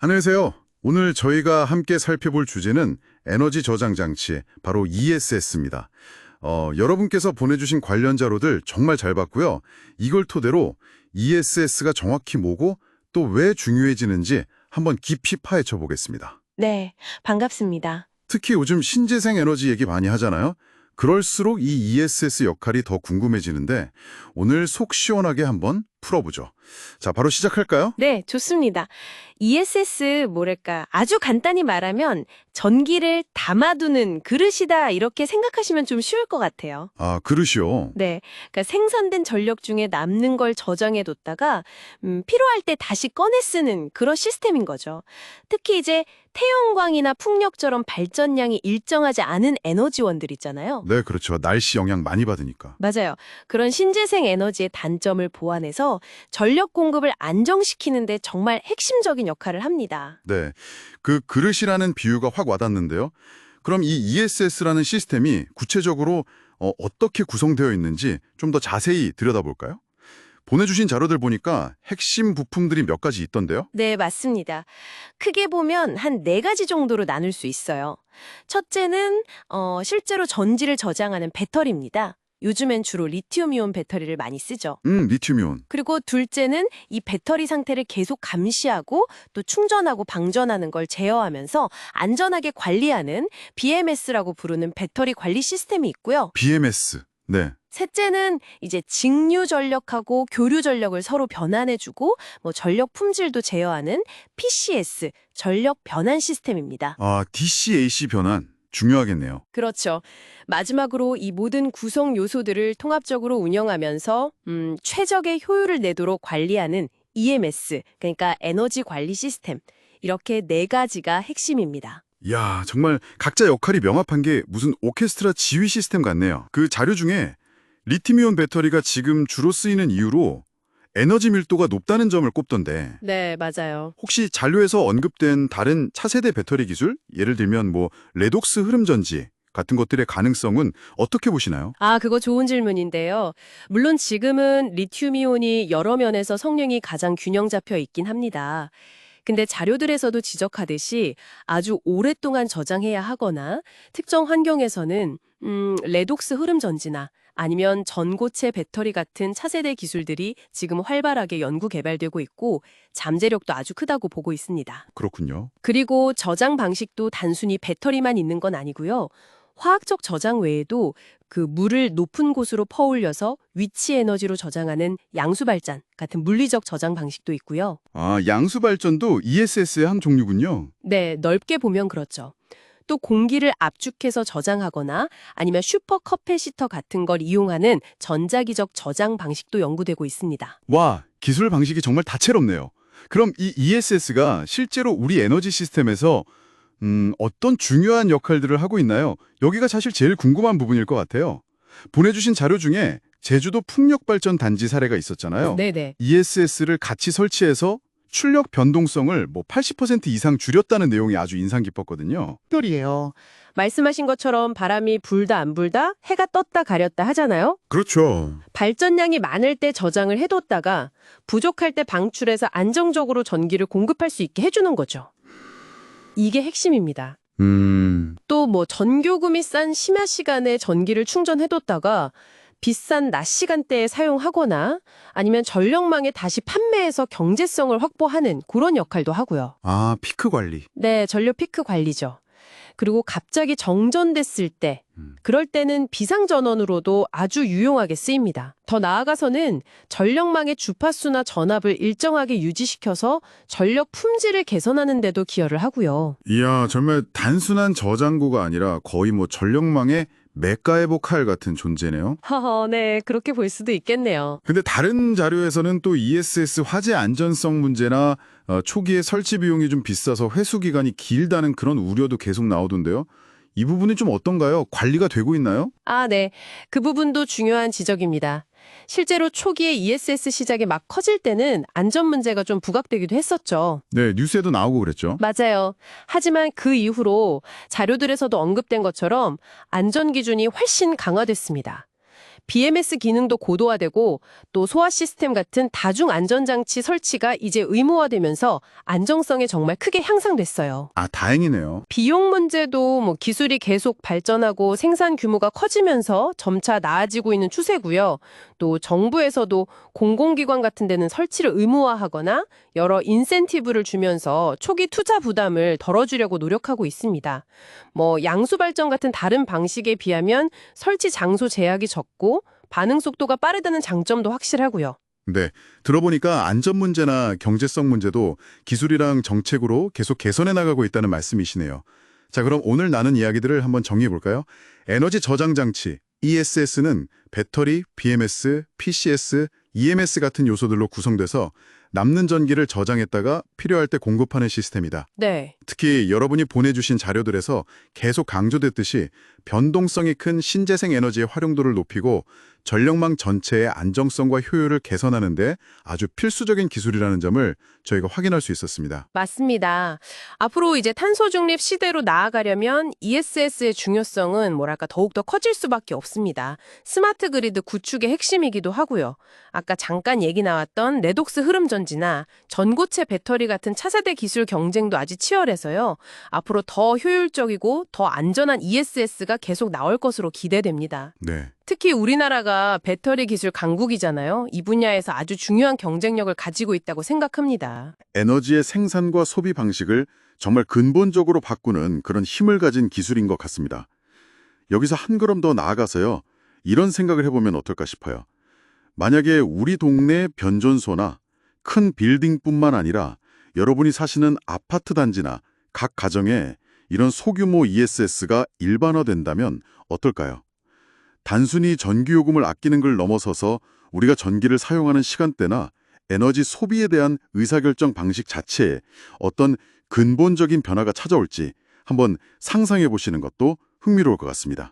안녕하세요. 오늘 저희가 함께 살펴볼 주제는 에너지 저장 장치, 바로 ESS입니다. 여러분께서 보내주신 관련 자료들 정말 잘 봤고요. 이걸 토대로 ESS가 정확히 뭐고 또 왜 중요해지는지 한번 깊이 파헤쳐 보겠습니다. 네, 반갑습니다. 특히 요즘 신재생 에너지 얘기 많이 하잖아요. 그럴수록 이 ESS 역할이 더 궁금해지는데 오늘 속 시원하게 한번 풀어보죠. 자, 바로 시작할까요? 네, 좋습니다. ESS 뭐랄까 아주 간단히 말하면 전기를 담아두는 그릇이다 이렇게 생각하시면 좀 쉬울 것 같아요. 아, 그릇이요. 네, 그러니까 생산된 전력 중에 남는 걸 저장해뒀다가 필요할 때 다시 꺼내 쓰는 그런 시스템인 거죠. 특히 이제 태양광이나 풍력처럼 발전량이 일정하지 않은 에너지원들 있잖아요. 네, 그렇죠. 날씨 영향 많이 받으니까. 맞아요. 그런 신재생 에너지의 단점을 보완해서 전력 공급을 안정시키는 데 정말 핵심적인 역할을 합니다. 네, 그 그릇이라는 비유가 확 와닿는데요. 그럼 이 ESS라는 시스템이 구체적으로 어떻게 구성되어 있는지 좀 더 자세히 들여다볼까요? 보내주신 자료들 보니까 핵심 부품들이 몇 가지 있던데요. 네, 맞습니다. 크게 보면 한 4가지 정도로 나눌 수 있어요. 첫째는 실제로 전지를 저장하는 배터리입니다. 요즘엔 주로 리튬이온 배터리를 많이 쓰죠. 리튬이온. 그리고 둘째는 이 배터리 상태를 계속 감시하고 또 충전하고 방전하는 걸 제어하면서 안전하게 관리하는 BMS라고 부르는 배터리 관리 시스템이 있고요. BMS. 네. 셋째는 이제 직류 전력하고 교류 전력을 서로 변환해주고 전력 품질도 제어하는 PCS, 전력 변환 시스템입니다. 아, DC-AC 변환. 중요하겠네요. 그렇죠. 마지막으로 이 모든 구성 요소들을 통합적으로 운영하면서 최적의 효율을 내도록 관리하는 EMS, 그러니까 에너지 관리 시스템. 이렇게 4가지가 핵심입니다. 이야, 정말 각자 역할이 명확한 게 무슨 오케스트라 지휘 시스템 같네요. 그 자료 중에 리튬이온 배터리가 지금 주로 쓰이는 이유로 에너지 밀도가 높다는 점을 꼽던데 네, 맞아요. 혹시 잔료에서 언급된 다른 차세대 배터리 기술, 예를 들면 레독스 흐름전지 같은 것들의 가능성은 어떻게 보시나요? 그거 좋은 질문인데요. 물론 지금은 리튬이온이 여러 면에서 성능이 가장 균형 잡혀 있긴 합니다. 근데 자료들에서도 지적하듯이 아주 오랫동안 저장해야 하거나 특정 환경에서는 레독스 흐름전지나 아니면 전고체 배터리 같은 차세대 기술들이 지금 활발하게 연구 개발되고 있고 잠재력도 아주 크다고 보고 있습니다. 그렇군요. 그리고 저장 방식도 단순히 배터리만 있는 건 아니고요. 화학적 저장 외에도 그 물을 높은 곳으로 퍼올려서 위치 에너지로 저장하는 양수발전 같은 물리적 저장 방식도 있고요. 아, 양수 발전도 ESS의 한 종류군요. 네, 넓게 보면 그렇죠. 또 공기를 압축해서 저장하거나 아니면 슈퍼커패시터 같은 걸 이용하는 전자기적 저장 방식도 연구되고 있습니다. 와, 기술 방식이 정말 다채롭네요. 그럼 이 ESS가 실제로 우리 에너지 시스템에서 어떤 중요한 역할들을 하고 있나요? 여기가 사실 제일 궁금한 부분일 것 같아요. 보내주신 자료 중에 제주도 풍력발전 단지 사례가 있었잖아요. 네네. ESS를 같이 설치해서 출력 변동성을 80% 이상 줄였다는 내용이 아주 인상 깊었거든요. 똘이에요. 말씀하신 것처럼 바람이 불다 안 불다 해가 떴다 가렸다 하잖아요. 그렇죠. 발전량이 많을 때 저장을 해뒀다가 부족할 때 방출해서 안정적으로 전기를 공급할 수 있게 해주는 거죠. 이게 핵심입니다. 또 전교금이 싼 심야 시간에 전기를 충전해뒀다가 비싼 낮 시간대에 사용하거나 아니면 전력망에 다시 판매해서 경제성을 확보하는 그런 역할도 하고요. 아, 피크 관리. 네, 전력 피크 관리죠. 그리고 갑자기 정전됐을 때, 그럴 때는 비상전원으로도 아주 유용하게 쓰입니다. 더 나아가서는 전력망의 주파수나 전압을 일정하게 유지시켜서 전력 품질을 개선하는 데도 기여를 하고요. 이야, 정말 단순한 저장고가 아니라 거의 전력망의 맥가에버 칼 같은 존재네요. 네, 그렇게 볼 수도 있겠네요. 근데 다른 자료에서는 또 ESS 화재 안전성 문제나 초기에 설치 비용이 좀 비싸서 회수 기간이 길다는 그런 우려도 계속 나오던데요. 이 부분이 좀 어떤가요? 관리가 되고 있나요? 네. 그 부분도 중요한 지적입니다. 실제로 초기에 ESS 시작이 막 커질 때는 안전 문제가 좀 부각되기도 했었죠. 네, 뉴스에도 나오고 그랬죠. 맞아요. 하지만 그 이후로 자료들에서도 언급된 것처럼 안전 기준이 훨씬 강화됐습니다. BMS 기능도 고도화되고 또 소화 시스템 같은 다중 안전장치 설치가 이제 의무화되면서 안정성이 정말 크게 향상됐어요. 아, 다행이네요. 비용 문제도 기술이 계속 발전하고 생산 규모가 커지면서 점차 나아지고 있는 추세고요. 또 정부에서도 공공기관 같은 데는 설치를 의무화하거나 여러 인센티브를 주면서 초기 투자 부담을 덜어주려고 노력하고 있습니다. 양수 발전 같은 다른 방식에 비하면 설치 장소 제약이 적고 반응 속도가 빠르다는 장점도 확실하고요. 네, 들어보니까 안전 문제나 경제성 문제도 기술이랑 정책으로 계속 개선해 나가고 있다는 말씀이시네요. 자, 그럼 오늘 나눈 이야기들을 한번 정리해 볼까요? 에너지 저장 장치, ESS는 배터리, BMS, PCS, EMS 같은 요소들로 구성돼서 남는 전기를 저장했다가 필요할 때 공급하는 시스템이다. 네. 특히 여러분이 보내주신 자료들에서 계속 강조됐듯이 변동성이 큰 신재생 에너지의 활용도를 높이고 전력망 전체의 안정성과 효율을 개선하는 데 아주 필수적인 기술이라는 점을 저희가 확인할 수 있었습니다. 맞습니다. 앞으로 이제 탄소 중립 시대로 나아가려면 ESS의 중요성은 더욱더 커질 수밖에 없습니다. 스마트 그리드 구축의 핵심이기도 하고요. 아까 잠깐 얘기 나왔던 레독스 흐름 전지나 전고체 배터리 같은 차세대 기술 경쟁도 아주 치열해서요. 앞으로 더 효율적이고 더 안전한 ESS가 계속 나올 것으로 기대됩니다. 네. 특히 우리나라가 배터리 기술 강국이잖아요. 이 분야에서 아주 중요한 경쟁력을 가지고 있다고 생각합니다. 에너지의 생산과 소비 방식을 정말 근본적으로 바꾸는 그런 힘을 가진 기술인 것 같습니다. 여기서 한 걸음 더 나아가서요. 이런 생각을 해보면 어떨까 싶어요. 만약에 우리 동네 변전소나 큰 빌딩뿐만 아니라 여러분이 사시는 아파트 단지나 각 가정에 이런 소규모 ESS가 일반화된다면 어떨까요? 단순히 전기요금을 아끼는 걸 넘어서서 우리가 전기를 사용하는 시간대나 에너지 소비에 대한 의사결정 방식 자체에 어떤 근본적인 변화가 찾아올지 한번 상상해 보시는 것도 흥미로울 것 같습니다.